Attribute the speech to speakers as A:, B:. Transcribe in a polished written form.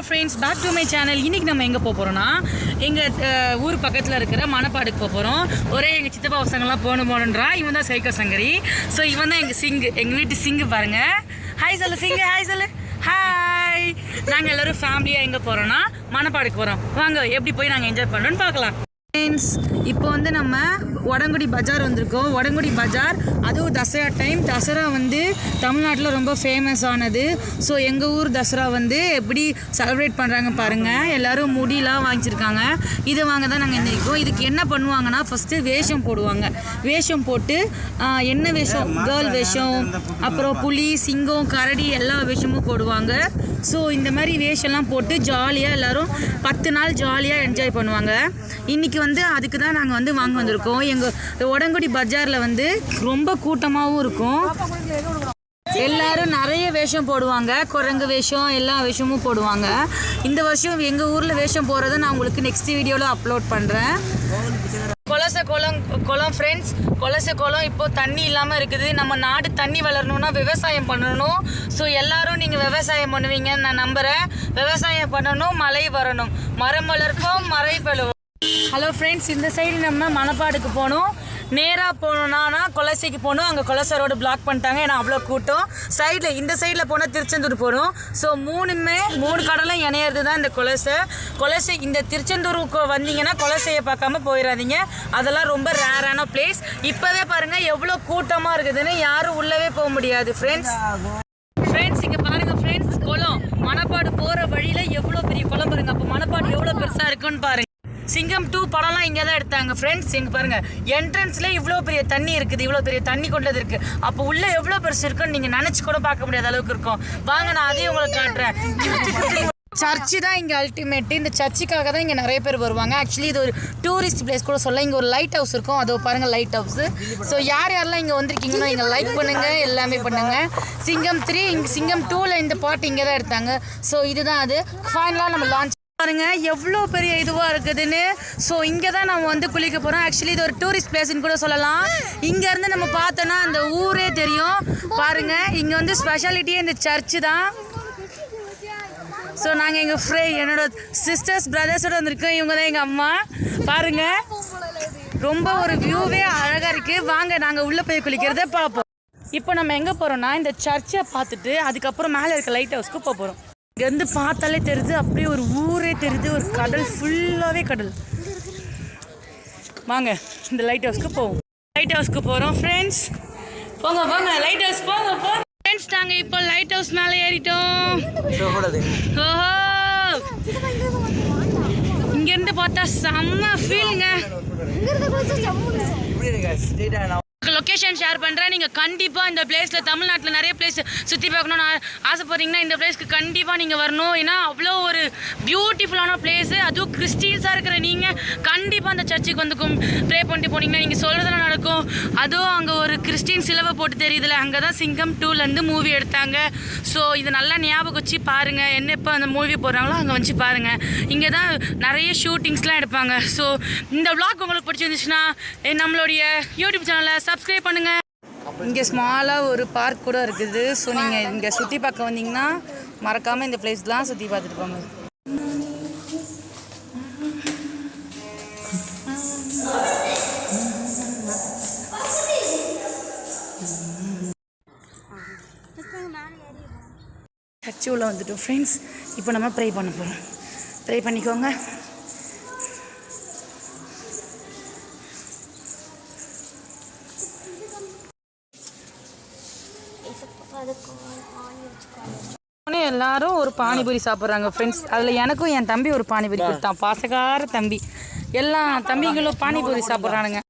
A: Friends, back to my channel. இன்றைக்கி நம்ம எங்கே போகிறோன்னா எங்கள் ஊர் பக்கத்தில் இருக்கிற மணப்பாடுக்கு போகிறோம். ஒரே எங்கள் சித்தப்பா பசங்கள்லாம் போகணுன்றா. இவன் தான் சைக்கோ சங்கரி. ஸோ இவன் தான் எங்கள் சிங்கு, எங்கள் வீட்டு சிங்கு பாருங்கள். ஹாய் சொல்லு சிங்கு, ஹாய் சொல்லு. ஹாய். நாங்கள் எல்லோரும் ஃபேமிலியாக எங்கே போகிறோன்னா மணப்பாடுக்கு போகிறோம். வாங்க எப்படி போய் நாங்கள் என்ஜாய் பண்ணுறோன்னு பார்க்கலாம். ஃப்ரெண்ட்ஸ், இப்போ வந்து நம்ம வடங்குடி பஜார் வந்திருக்கோம். வடங்குடி பஜார் அதுவும் தசரா டைம். தசரா வந்து தமிழ்நாட்டில் ரொம்ப ஃபேமஸ் ஆனது. ஸோ எங்கள் ஊர் தசரா வந்து எப்படி செலிப்ரேட் பண்ணுறாங்க பாருங்கள். எல்லோரும் முடியெலாம் வாங்கிச்சிருக்காங்க. இதை வாங்க தான் நாங்கள் எந்திரிக்கோம். இதுக்கு என்ன பண்ணுவாங்கன்னா ஃபஸ்ட்டு வேஷம் போடுவாங்க. வேஷம் போட்டு என்ன வேஷம், கேர்ள் வேஷம், அப்புறம் புலி, சிங்கம், கரடி எல்லா வேஷமும் போடுவாங்க. ஸோ இந்த மாதிரி வேஷம்லாம் போட்டு ஜாலியாக எல்லோரும் 10 நாள் ஜாலியாக என்ஜாய் பண்ணுவாங்க. இன்றைக்கி வந்து அதுக்கு தான் நாங்கள் வந்து வாங்க வந்திருக்கோம். எங்கள் வடங்குடி பஜாரில் வந்து ரொம்ப கூட்டமாகவும் இருக்கும். எல்லோரும் நிறைய வேஷம் போடுவாங்க. குரங்கு வேஷம், எல்லா வேஷமும் போடுவாங்க. இந்த வருஷம் எங்கள் ஊரில் வேஷம் போடுறத நான் உங்களுக்கு நெக்ஸ்ட் வீடியோவில் அப்லோட் பண்ணுறேன். கொலசை குளம் ஃப்ரெண்ட்ஸ், கொலசை குளம் இப்போது தண்ணி இல்லாமல் இருக்குது. நம்ம நாடு தண்ணி வளரணுன்னா விவசாயம் பண்ணணும். ஸோ எல்லோரும் நீங்கள் விவசாயம் பண்ணுவீங்கன்னு நான் நம்புகிறேன். விவசாயம் பண்ணணும், மழை வரணும். மரம் வளர்ப்போம், மழை பெறுவோம். ஹலோ ஃப்ரெண்ட்ஸ், இந்த சைடு நம்ம மணப்பாடுக்கு போகணும். நேராக போகணுன்னா கொலசைக்கு போகணும். அங்கே கொலசை ரோடு பிளாக் பண்ணிட்டாங்க, ஏன்னா அவ்வளோ கூட்டம். சைடில் இந்த சைடில் போனால் திருச்செந்தூர் போகணும். ஸோ மூணு கடலும் இணையிறது தான் இந்த கொலசை. இந்த திருச்செந்தூருக்கு வந்தீங்கன்னா கொலசையை பார்க்காம போயிடாதீங்க. அதெல்லாம் ரொம்ப ரேரான பிளேஸ். இப்போவே பாருங்கள் எவ்வளோ கூட்டமாக இருக்குதுன்னு. யாரும் உள்ளவே போக முடியாது ஃப்ரெண்ட்ஸ். இங்கே பாருங்கள் ஃப்ரெண்ட்ஸ், குளம் மணப்பாடு போகிற வழியில் எவ்வளோ பெரிய குளம் பாருங்கள். அப்போ மணப்பாடு எவ்வளோ பெருசாக இருக்குன்னு பாருங்கள். சிங்கம் 2 படம்லாம் இங்கே தான் எடுத்தாங்க ஃப்ரெண்ட்ஸ். இங்கே பாருங்கள், என்ட்ரன்ஸ்லேயே இவ்வளோ பெரிய தண்ணி இருக்குது. இவ்வளோ பெரிய தண்ணி கொண்டது இருக்குது. அப்போ உள்ளே எவ்வளோ பெருசு இருக்குன்னு நீங்கள் நினச்சி கூட பார்க்க முடியாத அளவுக்கு இருக்கும். வாங்க, நான் அதையும் உங்களுக்கு காட்டுறேன். சர்ச்சு தான் இங்கே அல்டிமேட்டு. இந்த சர்ச்சுக்காக தான் இங்கே நிறைய பேர் வருவாங்க. ஆக்சுவலி இது ஒரு டூரிஸ்ட் பிளேஸ் கூட சொல்ல. இங்கே ஒரு லைட் ஹவுஸ் இருக்கும். அதோ பாருங்கள், லைட் ஹவுஸு. ஸோ யாரெல்லாம் இங்கே வந்திருக்கீங்கன்னா இங்கே லைக் பண்ணுங்கள், எல்லாமே பண்ணுங்கள். சிங்கம் 3, சிங்கம் 2ல் இந்த பாட்டு இங்கே தான் எடுத்தாங்க. ஸோ இதுதான் அது. ஃபைனலாக நம்ம லான்ச் பாருங்க எவ்வளோ பெரிய இதுவாக இருக்குதுன்னு. ஸோ இங்கே தான் நம்ம வந்து குளிக்க போகிறோம். ஆக்சுவலி இது ஒரு டூரிஸ்ட் பிளேஸ்ன்னு கூட சொல்லலாம். இங்கேருந்து நம்ம பார்த்தோன்னா அந்த ஊரே தெரியும். பாருங்கள், இங்கே வந்து ஸ்பெஷாலிட்டியே இந்த சர்ச்சு தான். ஸோ நாங்கள் எங்கள் என்னோட சிஸ்டர்ஸ் பிரதர்ஸோட வந்திருக்கோம். இவங்க தான் எங்கள் அம்மா. பாருங்கள், ரொம்ப ஒரு வியூவே அழகாக இருக்குது. வாங்க, நாங்கள் உள்ளே போய் குளிக்கிறத பார்ப்போம். இப்போ நம்ம எங்கே போகிறோன்னா இந்த சர்ச்சை பார்த்துட்டு அதுக்கப்புறம் மேலே இருக்க லைட் ஹவுஸ்க்கு போகிறோம். இங்கேருந்து பார்த்தாலே தெரியுது, அப்படியே ஒரு ஊரே தெரியுது. ஒரு கடல், ஃபுல்லாகவே கடல். வாங்க, இந்த லைட் ஹவுஸ்க்கு போவோம். லைட் ஹவுஸ்க்கு போகிறோம் ஃப்ரெண்ட்ஸ். போங்க லைட் ஹவுஸ் போங்க ஃப்ரெண்ட்ஸ். நாங்கள் இப்போ லைட் ஹவுஸ் மேலே ஏறிட்டோம். ஓஹோ, இங்கேருந்து பார்த்தா செம்ம ஃபீலுங்க. லொக்கேஷன் ஷேர் பண்ணுறேன். நீங்கள் கண்டிப்பாக இந்த பிளேஸில், தமிழ்நாட்டில் நிறைய பிளேஸ் சுற்றி பார்க்கணுன்னு ஆசைப்பட்றீங்கன்னா இந்த பிளேஸ்க்கு கண்டிப்பாக நீங்கள் வரணும். ஏன்னா அவ்வளோ ஒரு பியூட்டிஃபுல்லான பிளேஸு. அதுவும் கிறிஸ்டின்ஸாக இருக்கிற நீங்கள் கண்டிப்பாக அந்த சர்ச்சுக்கு வந்து ப்ரே பண்ணிட்டு போனீங்கன்னா நீங்கள் சொல்கிறதெல்லாம் நடக்கும். அதுவும் அங்கே ஒரு கிறிஸ்டின் சிலுவை போட்டு தெரியுதுல, அங்கே தான் சிங்கம் 2லேருந்து மூவி எடுத்தாங்க. ஸோ இது நல்லா ஞாபகம் வச்சு பாருங்கள். என்ன எப்போ அந்த மூவி போடுறாங்களோ அங்கே வச்சு பாருங்கள். இங்கே தான் நிறைய ஷூட்டிங்ஸ்லாம் எடுப்பாங்க. ஸோ இந்த vlog உங்களுக்கு பிடிச்சிருந்துச்சுன்னா நம்மளுடைய யூடியூப் சேனலை சப்ஸ்கிரைப் பண்ணுங்கள். இங்கே ஸ்மாலாக ஒரு பார்க் கூட இருக்குது. ஸோ நீங்கள் இங்கே சுற்றி பார்க்க வந்தீங்கன்னா மறக்காமல் இந்த பிளேஸ்லாம் சுற்றி பார்த்துட்டு போங்க. சர்ச்சு உள்ள வந்துட்டோம் ஃப்ரெண்ட்ஸ். இப்போ நம்ம ப்ரே பண்ண போகிறோம். ப்ரே பண்ணிக்கோங்க. எல்லாரும் ஒரு பானிபூரி சாப்பிட்றாங்க ஃப்ரெண்ட்ஸ். அதில் எனக்கும் என் தம்பி ஒரு பானிபூரி கொடுத்தான். பாசக்கார தம்பி. எல்லா தம்பிங்களும் பானிபூரி சாப்பிட்றானுங்க.